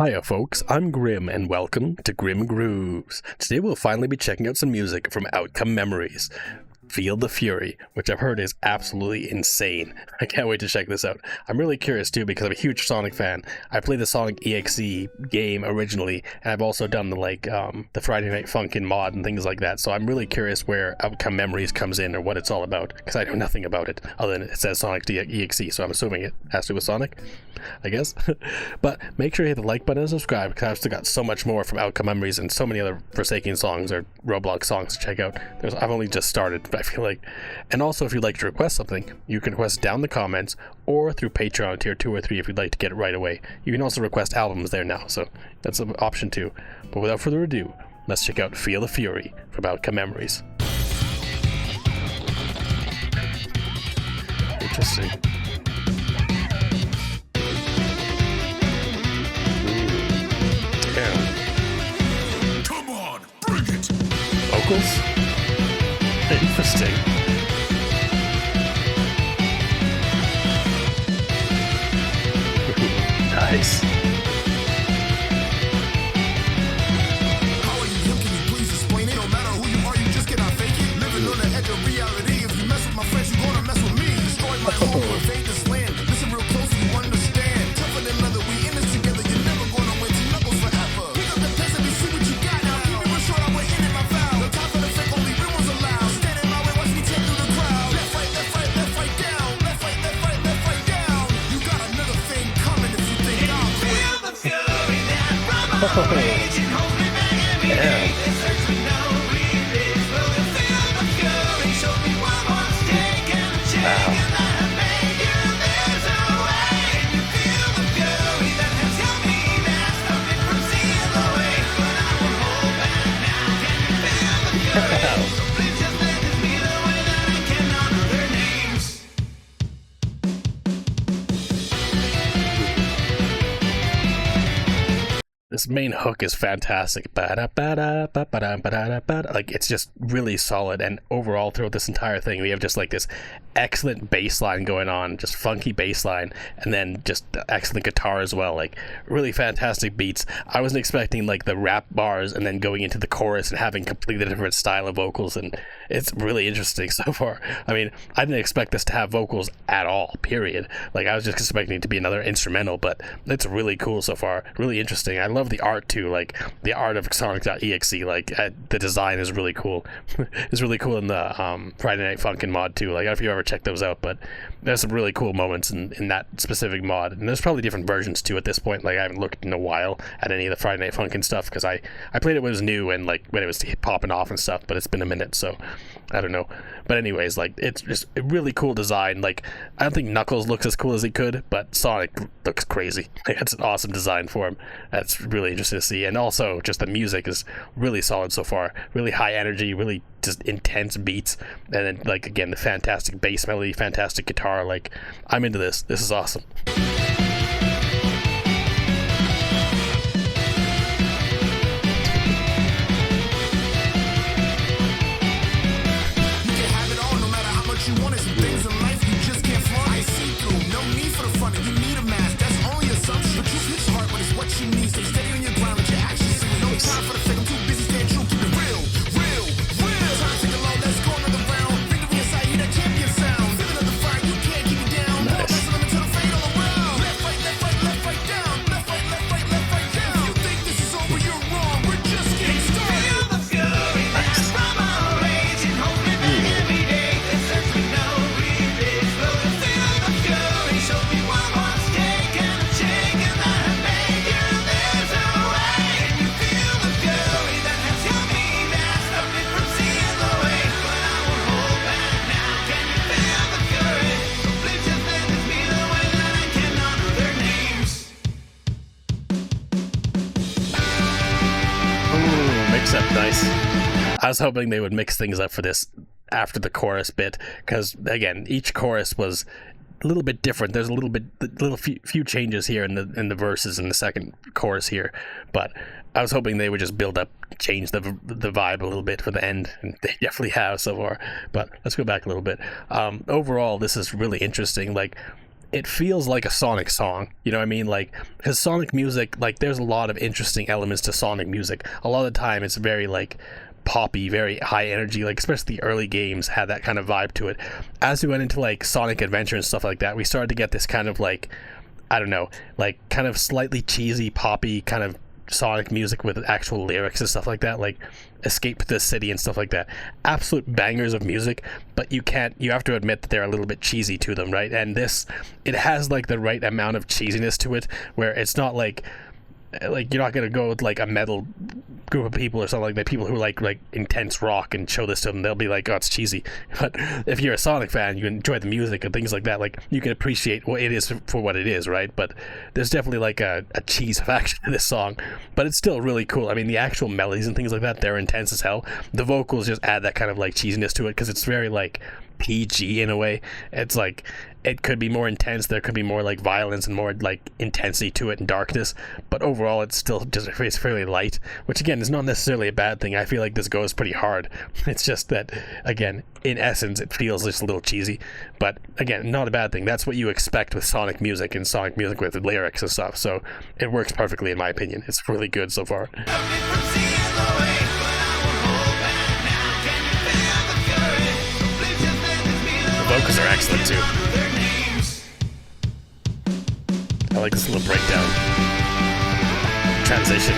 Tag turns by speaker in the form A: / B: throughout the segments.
A: Hiya folks, I'm Grim and welcome to Grim Grooves. Today we'll finally be checking out some music from Outcome Memories. Feel the Fury, which I've heard is absolutely insane. I can't wait to check this out. I'm really curious too because I'm a huge Sonic fan. I played the Sonic.exe game originally, and I've also done the Friday Night Funkin' mod and things like that, so I'm really curious where Outcome Memories comes in or what it's all about, because I know nothing about it other than it says Sonic.exe, so I'm assuming it has to do with Sonic, I guess. But make sure you hit the like button and subscribe, because I've still got so much more from Outcome Memories and so many other Forsaken songs or Roblox songs to check out. I've only just started, but I feel like. And also, if you'd like to request something, you can request down in the comments or through Patreon tier 2 or 3 if you'd like to get it right away. You can also request albums there now, so that's an option too. But without further ado, let's check out Feel the Fury from Outcome Memories. Interesting. Damn.
B: Come on, bring it.
A: Vocals? Interesting. Nice.
B: How are you? Can you please explain it? No matter who you are, you just cannot fake it. Living on the edge of reality. If you mess with my friends, you gonna mess with me. Destroy my home, invade this land. Listen real close, you understand. Tougher than leather, we in this together. You're never gonna win. Two knuckles forever. Pick up the pace and see what you got now. Keep it real short, I went in my vow. No time for the fake, only real ones allowed. Stand in my way, watch me take through the crowd. Left, right, left, right, left, right, down. Left, right, left, right, left, right, down. You got another thing coming if you think I'm quick.
C: Feel the fury that from our rage and hold me back every day. It search with no relief. Will you feel the fury? Show me one more stake and a change and I have made you. There's a way. And you feel the fury that has held me back. Stopped me from seeing the way. But I won't hold back now. Can you feel the fury? So please just let this be the way that I can honor their names.
A: This main hook is fantastic. Like, it's just really solid, and overall throughout this entire thing we have just like this excellent bass line going on, just funky bass line, and then just excellent guitar as well. Like, really fantastic beats. I wasn't expecting like the rap bars and then going into the chorus and having completely different style of vocals, and it's really interesting so far. I mean, I didn't expect this to have vocals at all, period. Like, I was just expecting it to be another instrumental, but it's really cool so far. Really interesting. I love the art too, like the art of Sonic.exe. Like, the design is really cool. It's really cool in the Friday Night Funkin' mod too. Like, I don't know if you ever checked those out, but there's some really cool moments in that specific mod, and there's probably different versions too at this point. Like, I haven't looked in a while at any of the Friday Night Funkin' stuff because I played it when it was new and like when it was popping off and stuff, but it's been a minute, so I don't know. But anyways, like, it's just a really cool design. Like, I don't think Knuckles looks as cool as he could, but Sonic looks crazy. Like, that's an awesome design for him. That's really interesting to see. And also just the music is really solid so far. Really high energy, really just intense beats, and then, like, again, the fantastic bass melody, fantastic guitar. Like, I'm into this. This is awesome.
B: You want it, some things in life you just can't flaunt. I see through, no need for the front. You need a mask, that's only assumption. But you it's hard, but it's what you need. Stay steady on your ground, let your actions see. No time for the fake, I'm too busy staying true. Keep it real, real, real. Time to take it low, let's go another round. Victory inside, hear that champion sound. Feeling of the fire, you can't keep it down.
A: Nice.
B: Wrestling until the fade all around. Left, right, left, right, left, right, down. Left, right, left, right, left, right, down. If you think this is over, you're wrong. We're just getting started.
C: Feel the fury that from our rage and hold me back every day. It search with no relief. Will you feel the fury? Show me one more stake and a change and I have made you. There's a way. And you feel the fury that has held me back. Stopped me from seeing the way. But I won't hold back now. Can you feel the fury? So please just let this be the way that I can honor their names.
A: Ooh, mix up nice. I was hoping they would mix things up for this after the chorus bit, because again, each chorus was a little bit different. There's a few changes here in the verses in the second chorus here, but I was hoping they would just build up, change the vibe a little bit for the end, and they definitely have so far. But let's go back a little bit. Overall, this is really interesting. Like, it feels like a Sonic song, you know what I mean? Like, because Sonic music, like, there's a lot of interesting elements to Sonic music. A lot of the time it's very like poppy, very high energy, like especially the early games had that kind of vibe to it. As we went into like Sonic Adventure and stuff like that, we started to get this kind of like, I don't know, like kind of slightly cheesy, poppy kind of Sonic music with actual lyrics and stuff like that, like Escape to the City and stuff like that. Absolute bangers of music, but you have to admit that they're a little bit cheesy to them, right? And this, it has like the right amount of cheesiness to it, where it's not like you're not gonna go with like a metal group of people or something like that, people who like intense rock, and show this to them, they'll be like, oh, it's cheesy. But if you're a Sonic fan, you enjoy the music and things like that, like you can appreciate what it is for what it is, right? But there's definitely like a cheese factor to this song, but it's still really cool. I mean, the actual melodies and things like that, they're intense as hell. The vocals just add that kind of like cheesiness to it, because it's very like PG in a way. It's like, it could be more intense, there could be more like violence and more like intensity to it and darkness, but overall it's still just it's fairly light, which again is not necessarily a bad thing. I feel like this goes pretty hard. It's just that, again, in essence it feels just a little cheesy, but again, not a bad thing. That's what you expect with Sonic music, and Sonic music with lyrics and stuff, so it works perfectly in my opinion. It's really good so far. The vocals are excellent too. I like this little breakdown. Transition.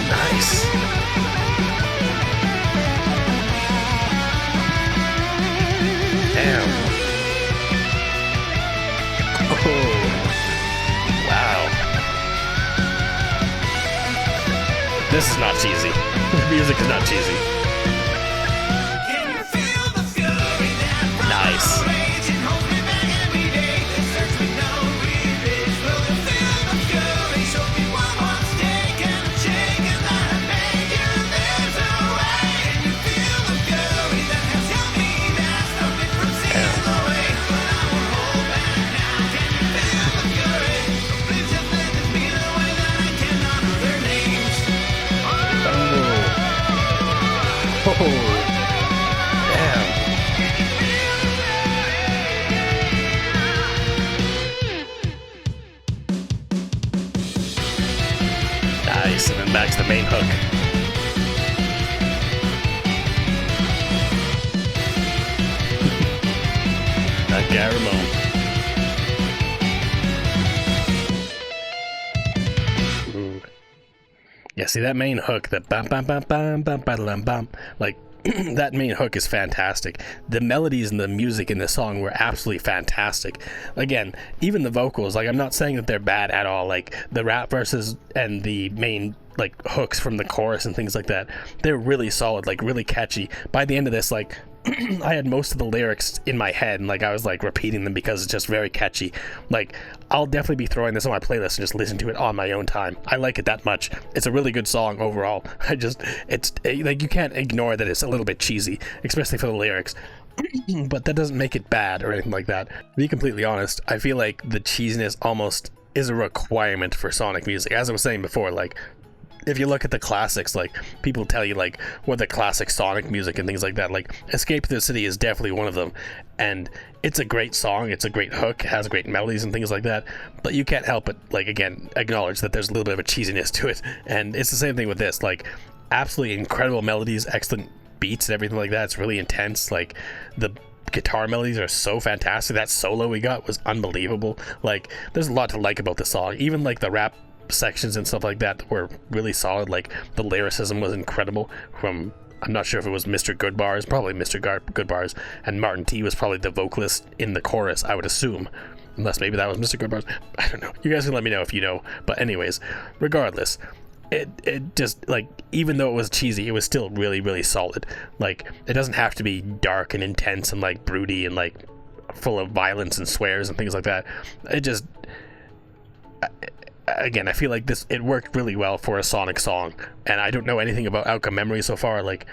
A: Nice. Damn. Oh. Wow. This is not cheesy. The music is not cheesy. Nice. Oh, damn. Nice, and then back to the main hook. That Garamone. Yeah, see that main hook, that bam bam bam bam bam bam bam, like that main hook is fantastic. The melodies and the music in the song were absolutely fantastic. Again, even the vocals, like I'm not saying that they're bad at all. Like the rap verses and the main like hooks from the chorus and things like that, they're really solid, like really catchy. By the end of this, like I had most of the lyrics in my head, and like I was like repeating them because it's just very catchy. Like I'll definitely be throwing this on my playlist and just listen to it on my own time. I like it that much. It's a really good song overall. It's like you can't ignore that it's a little bit cheesy, especially for the lyrics. But that doesn't make it bad or anything like that. To be completely honest, I feel like the cheesiness almost is a requirement for Sonic music. As I was saying before, like if you look at the classics, like people tell you like what the classic Sonic music and things like that, like Escape to the City is definitely one of them, and it's a great song, it's a great hook, it has great melodies and things like that, but you can't help but like again acknowledge that there's a little bit of a cheesiness to it. And it's the same thing with this, like absolutely incredible melodies, excellent beats and everything like that. It's really intense. Like the guitar melodies are so fantastic. That solo we got was unbelievable. Like there's a lot to like about the song. Even like the rap sections and stuff like that were really solid. Like the lyricism was incredible from, I'm not sure if it was MrGoodbarz, probably MrGoodbarz, and Martin T was probably the vocalist in the chorus, I would assume, unless maybe that was MrGoodbarz. I don't know, you guys can let me know if you know. But anyways, regardless, it just, like, even though it was cheesy, it was still really, really solid. Like it doesn't have to be dark and intense and like broody and like full of violence and swears and things like that. It just, again, I feel like it worked really well for a Sonic song. And I don't know anything about Outcome Memory so far. Like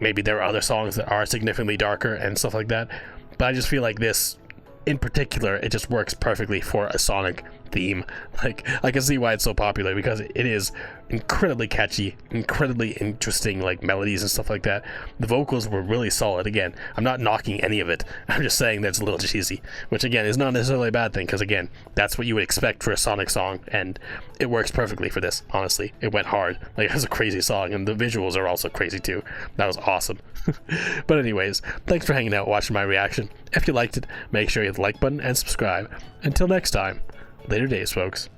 A: maybe there are other songs that are significantly darker and stuff like that, but I just feel like this in particular, it just works perfectly for a Sonic theme. Like, I can see why it's so popular, because it is incredibly catchy, incredibly interesting, like melodies and stuff like that. The vocals were really solid. Again, I'm not knocking any of it. I'm just saying that it's a little cheesy, which again is not necessarily a bad thing, because again, that's what you would expect for a Sonic song, and it works perfectly for this. Honestly, it went hard. Like, it was a crazy song, and the visuals are also crazy too. That was awesome. But anyways, thanks for hanging out, watching my reaction. If you liked it, make sure you hit the like button and subscribe. Until next time, later days, folks.